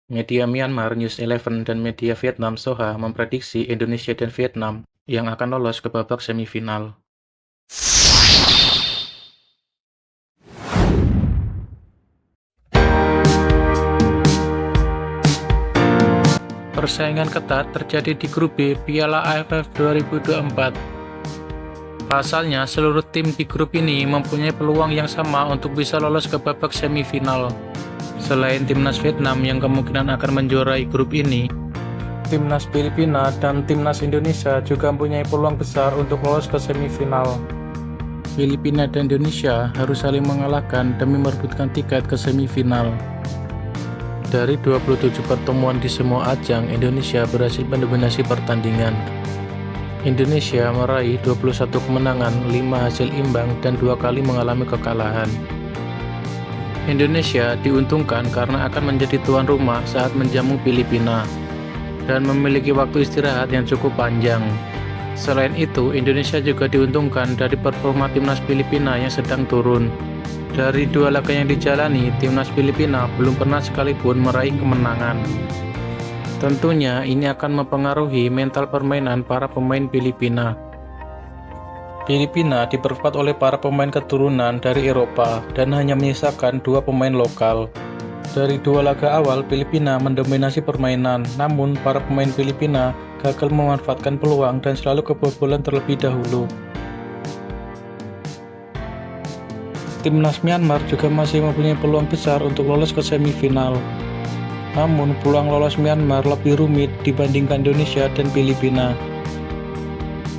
Media Myanmar News 11 dan media Vietnam Soha memprediksi Indonesia dan Vietnam yang akan lolos ke babak semifinal. Persaingan ketat terjadi di grup B Piala AFF 2024. Pasalnya, seluruh tim di grup ini mempunyai peluang yang sama untuk bisa lolos ke babak semifinal. Selain timnas Vietnam yang kemungkinan akan menjuarai grup ini, timnas Filipina dan timnas Indonesia juga mempunyai peluang besar untuk lolos ke semifinal. Filipina dan Indonesia harus saling mengalahkan demi merebutkan tiket ke semifinal. Dari 27 pertemuan di semua ajang, Indonesia berhasil mendominasi pertandingan. Indonesia meraih 21 kemenangan, 5 hasil imbang, dan 2 kali mengalami kekalahan. Indonesia diuntungkan karena akan menjadi tuan rumah saat menjamu Filipina dan memiliki waktu istirahat yang cukup panjang. Selain itu, Indonesia juga diuntungkan dari performa timnas Filipina yang sedang turun. Dari 2 laga yang dijalani, timnas Filipina belum pernah sekalipun meraih kemenangan. Tentunya ini akan mempengaruhi mental permainan para pemain Filipina. Filipina diperkuat oleh para pemain keturunan dari Eropa dan hanya menyisakan 2 pemain lokal. Dari 2 laga awal, Filipina mendominasi permainan, namun para pemain Filipina gagal memanfaatkan peluang dan selalu kebobolan terlebih dahulu. Timnas Myanmar juga masih mempunyai peluang besar untuk lolos ke semifinal. Namun, peluang lolos Myanmar lebih rumit dibandingkan Indonesia dan Filipina.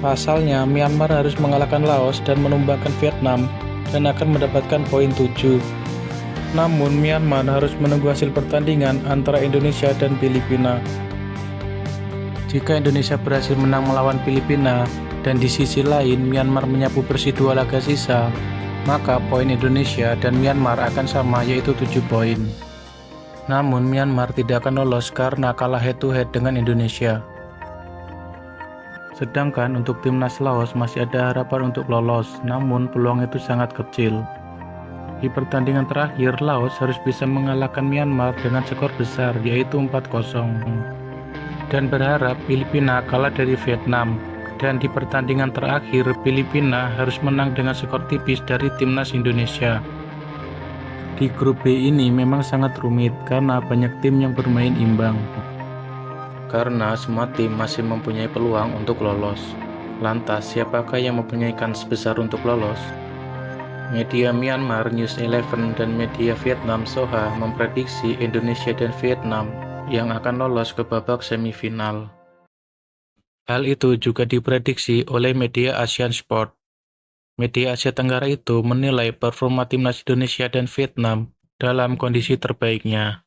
Pasalnya, Myanmar harus mengalahkan Laos dan menumbangkan Vietnam dan akan mendapatkan poin 7. Namun, Myanmar harus menunggu hasil pertandingan antara Indonesia dan Filipina. Jika Indonesia berhasil menang melawan Filipina dan di sisi lain Myanmar menyapu bersih 2 laga sisa, maka poin Indonesia dan Myanmar akan sama, yaitu 7 poin. Namun Myanmar tidak akan lolos karena kalah head-to-head dengan Indonesia. Sedangkan untuk timnas Laos masih ada harapan untuk lolos, namun peluang itu sangat kecil. Di pertandingan terakhir, Laos harus bisa mengalahkan Myanmar dengan skor besar, yaitu 4-0. Dan berharap Filipina kalah dari Vietnam. Dan di pertandingan terakhir, Filipina harus menang dengan skor tipis dari timnas Indonesia. Di grup B ini memang sangat rumit karena banyak tim yang bermain imbang. Karena semua tim masih mempunyai peluang untuk lolos. Lantas, siapakah yang mempunyai kans besar untuk lolos? Media Myanmar News 11 dan media Vietnam Soha memprediksi Indonesia dan Vietnam yang akan lolos ke babak semifinal. Hal itu juga diprediksi oleh media Asian Sport. Media Asia Tenggara itu menilai performa timnas Indonesia dan Vietnam dalam kondisi terbaiknya.